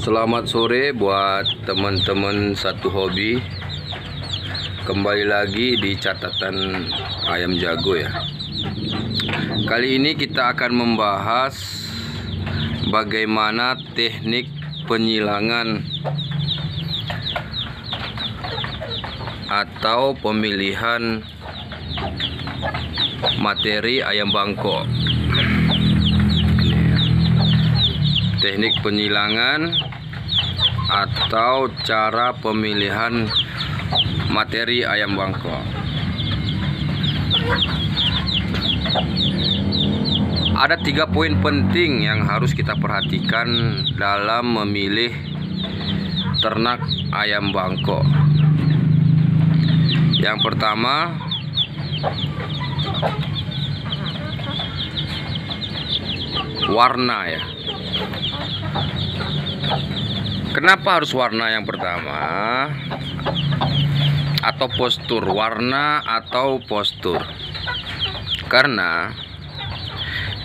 Selamat sore buat teman-teman satu hobi. Kembali lagi di catatan ayam jago ya. Kali ini kita akan membahas bagaimana teknik penyilangan atau pemilihan materi ayam bangkok. Teknik penyilangan atau cara pemilihan materi ayam bangkok. Ada 3 poin penting yang harus kita perhatikan dalam memilih ternak ayam bangkok. Yang pertama, warna ya. Kenapa harus warna yang pertama? Atau postur, warna atau postur. Karena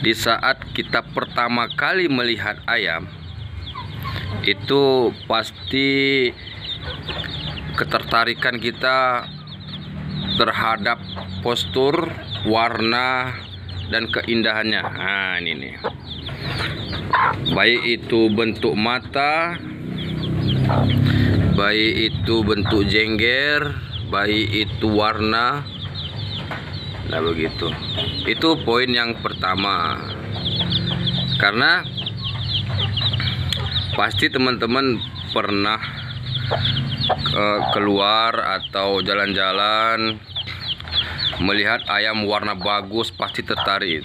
di saat kita pertama kali melihat ayam, itu pasti ketertarikan kita terhadap postur, warna, dan keindahannya. Nah, ini nih. Baik itu bentuk mata, baik itu bentuk jengger, baik itu warna. Nah begitu. Itu poin yang pertama. Karena pasti teman-teman pernah keluar atau jalan-jalan melihat ayam warna bagus, pasti tertarik.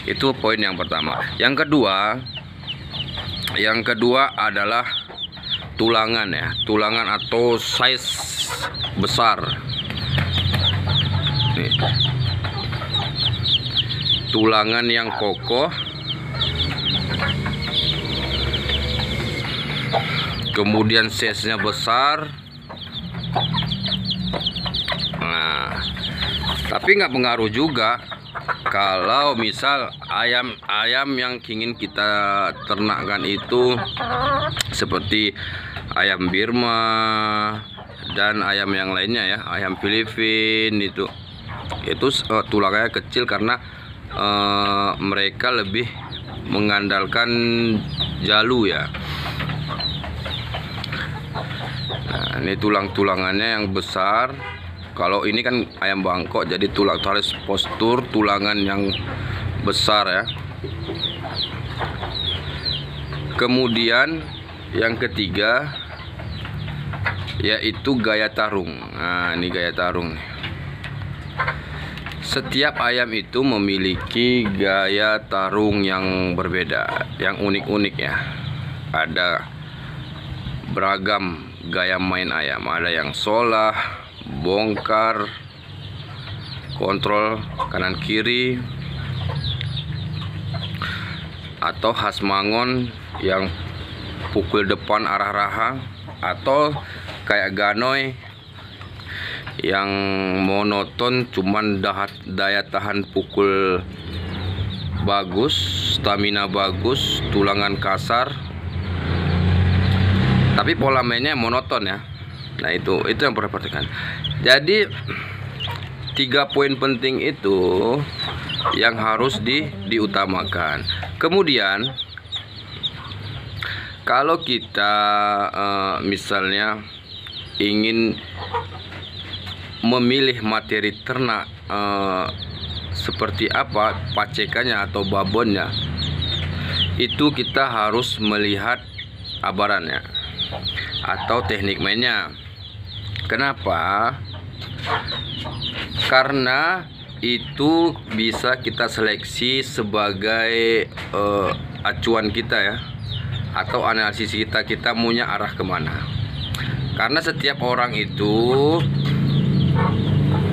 Itu poin yang pertama. Yang kedua adalah tulangan ya, tulangan atau size besar. Nih. Tulangan yang kokoh, kemudian size-nya besar. Nah, tapi nggak pengaruh juga kalau misal ayam yang ingin kita ternakkan itu seperti ayam Birma dan ayam yang lainnya ya, ayam Filipina itu tulangnya kecil karena mereka lebih mengandalkan jalu ya. Nah, ini tulang-tulangannya yang besar. Kalau ini kan ayam bangkok, jadi harus postur tulangan yang besar ya. Kemudian yang ketiga yaitu gaya tarung. Nah, ini gaya tarung. Setiap ayam itu memiliki gaya tarung yang berbeda, yang unik-unik ya. Ada beragam gaya main ayam. Ada yang solah, bongkar, kontrol kanan kiri, atau khas mangon yang pukul depan arah raha, atau kayak ganoy yang monoton cuman daya tahan pukul bagus, stamina bagus, tulangan kasar, tapi pola mainnya monoton ya. Nah itu yang perlu perhatikan. Jadi 3 poin penting itu yang harus diutamakan. Kemudian kalau kita misalnya ingin memilih materi ternak seperti apa pacekannya atau babonnya, itu kita harus melihat abarannya atau teknik mainnya. Kenapa? Karena itu bisa kita seleksi sebagai acuan kita ya, atau analisis kita maunya arah kemana. Karena setiap orang itu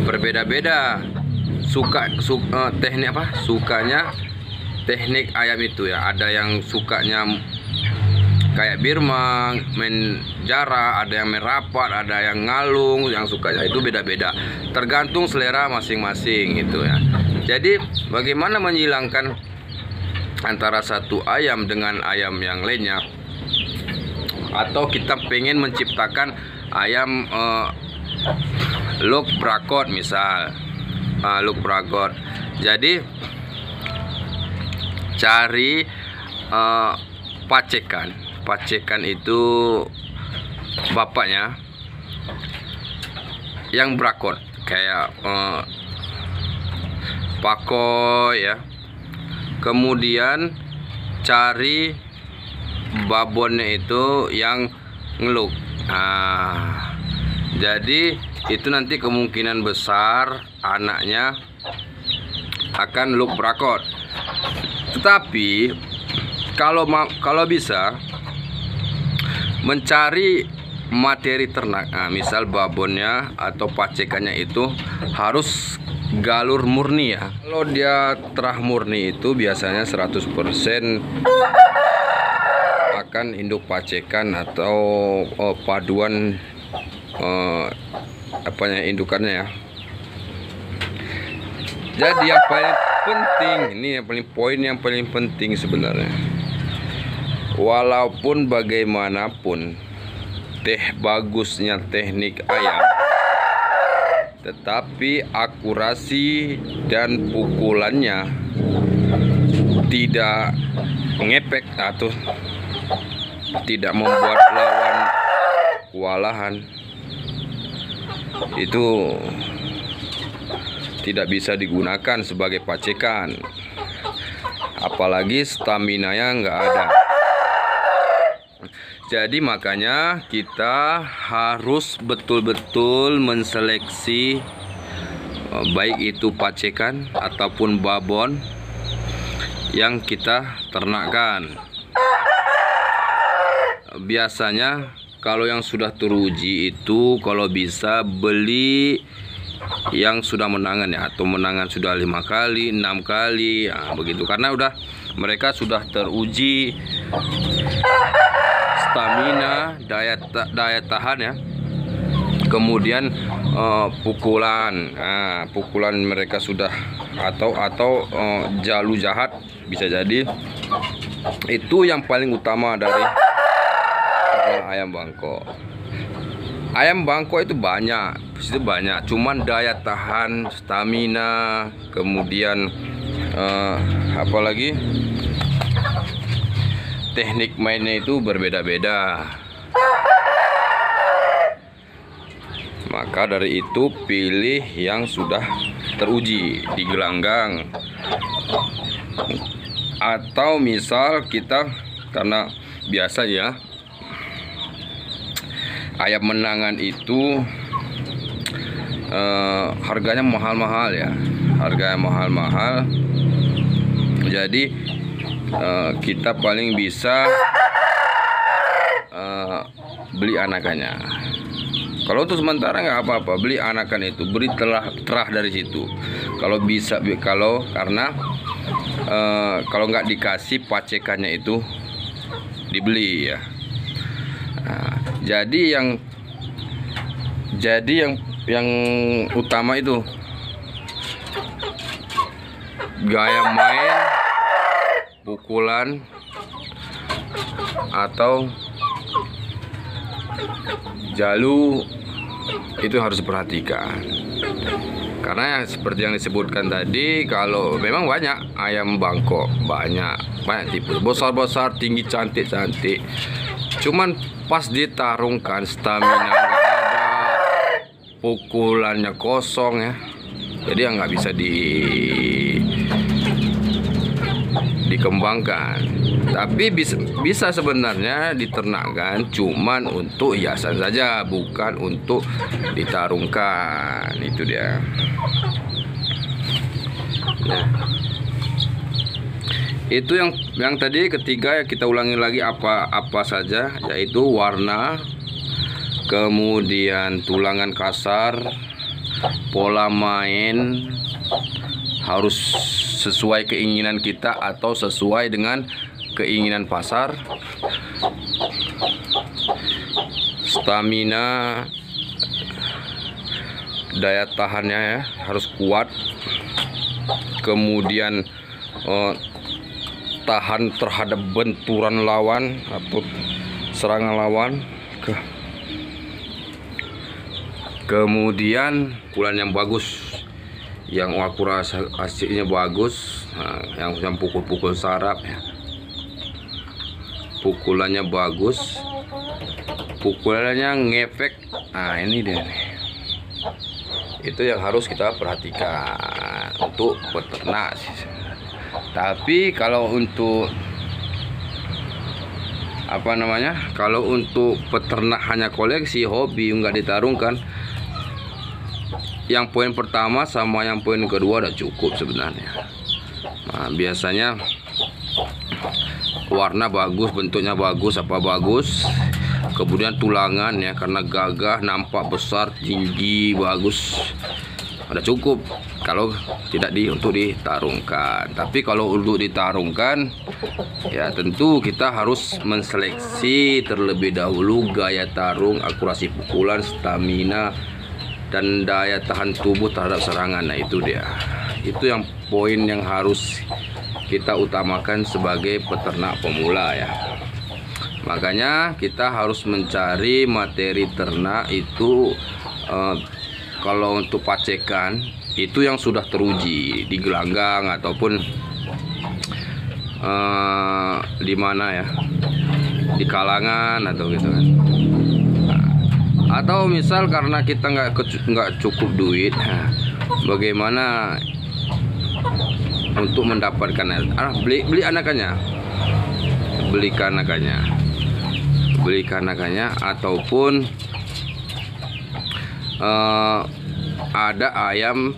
berbeda-beda teknik sukanya teknik ayam itu ya. Ada yang sukanya kayak Birma, main jarak, ada yang main rapat, ada yang ngalung, yang sukanya itu beda-beda, tergantung selera masing-masing gitu ya. Jadi bagaimana menyilangkan antara satu ayam dengan ayam yang lainnya, atau kita pengen menciptakan ayam look brakot misal, look brakot. Jadi cari pacekan itu bapaknya yang brakot kayak pakoy ya. Kemudian cari babonnya itu yang ngeluk. Jadi itu nanti kemungkinan besar anaknya akan look brakot. Tetapi kalau bisa mencari materi ternak, misal babonnya atau pacekannya itu harus galur murni ya. Kalau dia terah murni itu biasanya 100% akan induk pacekan atau paduan indukannya ya. Jadi yang paling penting ini, poin yang paling penting sebenarnya, walaupun bagaimanapun bagusnya teknik ayam, tetapi akurasi dan pukulannya tidak ngepek atau tidak membuat lawan kewalahan, itu tidak bisa digunakan sebagai pacekan, apalagi stamina-nya nggak ada. Jadi makanya kita harus betul-betul menseleksi baik itu pacekan ataupun babon yang kita ternakkan. Biasanya kalau yang sudah teruji itu kalau bisa beli yang sudah menangan ya, atau menangan sudah 5 kali, 6 kali, begitu, karena mereka sudah teruji stamina, daya tahan ya. Kemudian pukulan mereka sudah atau jalu jahat bisa jadi. Itu yang paling utama dari ayam bangkok. Ayam bangkok itu banyak, cuman daya tahan, stamina, kemudian apalagi teknik mainnya itu berbeda-beda. Maka dari itu pilih yang sudah teruji di gelanggang. Atau misal kita, karena biasa ya ayam menangan itu harganya mahal-mahal ya, harganya mahal-mahal. Jadi kita paling bisa beli anakannya. Kalau untuk sementara nggak apa-apa, beli anakan itu, beri terah dari situ. Kalau bisa, karena kalau nggak dikasih pacekannya itu dibeli ya. Jadi yang utama itu gaya main, pukulan atau jalu itu harus diperhatikan. Karena seperti yang disebutkan tadi, kalau memang banyak ayam bangkok, banyak tipe besar-besar, tinggi, cantik-cantik, cuman pas ditarungkan stamina nggak ada, pukulannya kosong ya, jadi nggak bisa dikembangkan. Tapi bisa sebenarnya diternakkan, cuman untuk hiasan saja, bukan untuk ditarungkan. Itu dia. Nah, itu yang tadi ketiga ya, kita ulangi lagi apa saja, yaitu warna, kemudian tulangan kasar, pola main harus sesuai keinginan kita atau sesuai dengan keinginan pasar, stamina, daya tahannya ya harus kuat, kemudian tahan terhadap benturan lawan atau serangan lawan. Kemudian pukulan yang bagus, yang akurasi hasilnya bagus, nah, yang pukul-pukul sarap ya. Pukulannya bagus, pukulannya ngefek. Nah ini dia nih, itu yang harus kita perhatikan untuk peternak. Tapi kalau untuk kalau untuk peternak hanya koleksi hobi nggak ditarungkan, yang poin pertama sama yang poin kedua udah cukup sebenarnya. Nah, biasanya warna bagus, bentuknya bagus, bagus. Kemudian tulangan ya, karena gagah, nampak besar, tinggi, bagus. Udah cukup kalau tidak untuk ditarungkan. Tapi kalau untuk ditarungkan ya tentu kita harus menseleksi terlebih dahulu gaya tarung, akurasi pukulan, stamina, dan daya tahan tubuh terhadap serangan. Nah itu dia, itu yang poin yang harus kita utamakan sebagai peternak pemula ya. Makanya kita harus mencari materi ternak itu kalau untuk pacekan itu yang sudah teruji di gelanggang ataupun di mana ya, di kalangan atau gitu kan. Atau misal karena kita nggak cukup duit, nah, bagaimana untuk mendapatkan beli anakannya, beli kanakannya ataupun ada ayam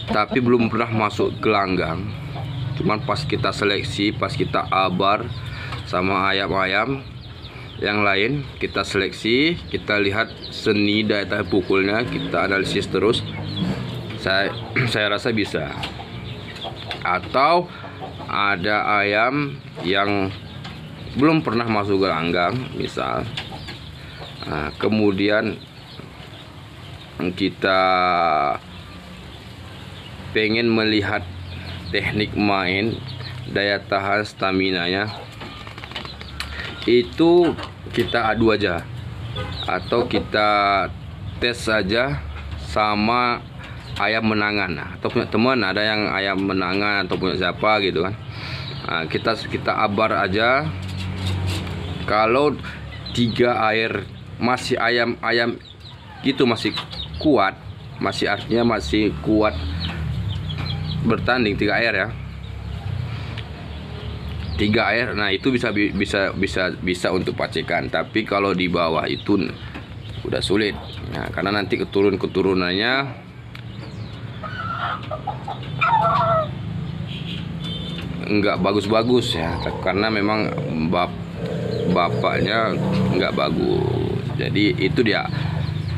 tapi belum pernah masuk gelanggang, cuman pas kita seleksi, pas kita abar sama ayam-ayam yang lain, kita seleksi, kita lihat seni daya tahan pukulnya, kita analisis terus, saya rasa bisa. Atau ada ayam yang belum pernah masuk gelanggang misal, nah, kemudian kita pengen melihat teknik main, daya tahan, stamina-nya, itu kita adu aja atau kita tes saja sama ayam menangan. Nah, atau punya teman ada yang ayam menangan atau punya siapa gitu kan. Nah, kita abar aja. Kalau 3 air masih ayam gitu masih kuat, masih artinya masih kuat bertanding 3 air ya. 3 air, nah itu bisa untuk pacekan. Tapi kalau di bawah itu udah sulit. Nah, karena nanti keturunannya nggak bagus-bagus ya, karena memang bapaknya nggak bagus. Jadi itu dia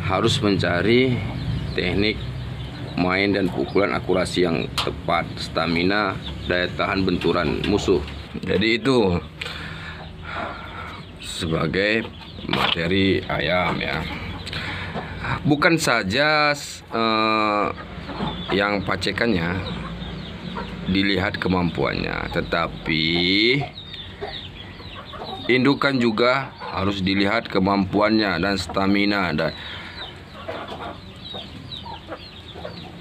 harus mencari teknik main dan pukulan akurasi yang tepat, stamina, daya tahan benturan musuh. Jadi itu sebagai materi ayam ya. Bukan saja yang pacekannya dilihat kemampuannya, tetapi indukan juga harus dilihat kemampuannya dan stamina. Dan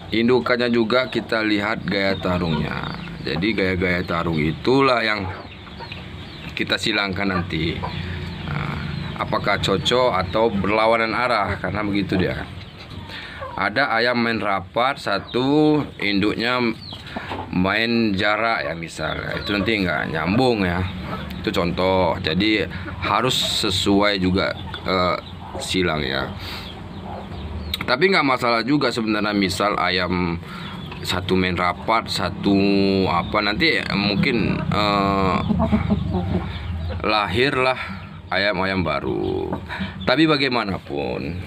indukannya juga kita lihat gaya tarungnya. Jadi gaya-gaya tarung itulah yang kita silangkan nanti. Nah, apakah cocok atau berlawanan arah, karena begitu dia. Ada ayam main rapat, satu induknya main jarak ya misalnya, itu nanti nggak nyambung ya. Itu contoh. Jadi harus sesuai juga silang ya. Tapi nggak masalah juga sebenarnya, misal ayam satu main rapat, satu nanti mungkin lahirlah ayam-ayam baru. Tapi bagaimanapun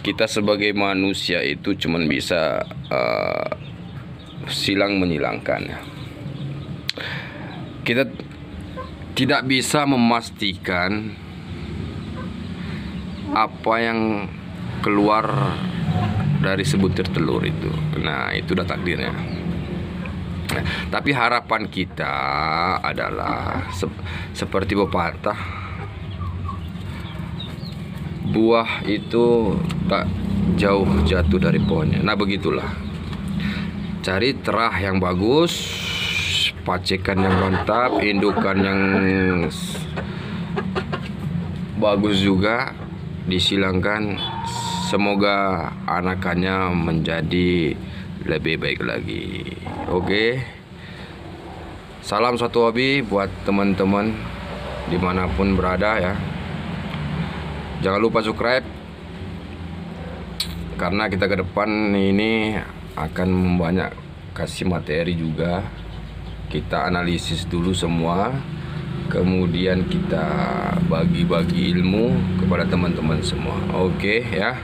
kita sebagai manusia itu cuman bisa silang menyilangkan. Kita tidak bisa memastikan apa yang keluar dari sebutir telur itu. Nah, itu udah takdirnya. Tapi harapan kita adalah seperti pepatah, buah itu tak jauh jatuh dari pohonnya. Nah begitulah, cari terah yang bagus, pacikan yang mantap, indukan yang bagus juga, disilangkan. Semoga anakannya menjadi lebih baik lagi. Oke, salam satu hobi buat teman-teman dimanapun berada ya. Jangan lupa subscribe, karena kita ke depan ini akan banyak kasih materi juga. Kita analisis dulu semua, kemudian kita bagi-bagi ilmu kepada teman-teman semua. Oke ya.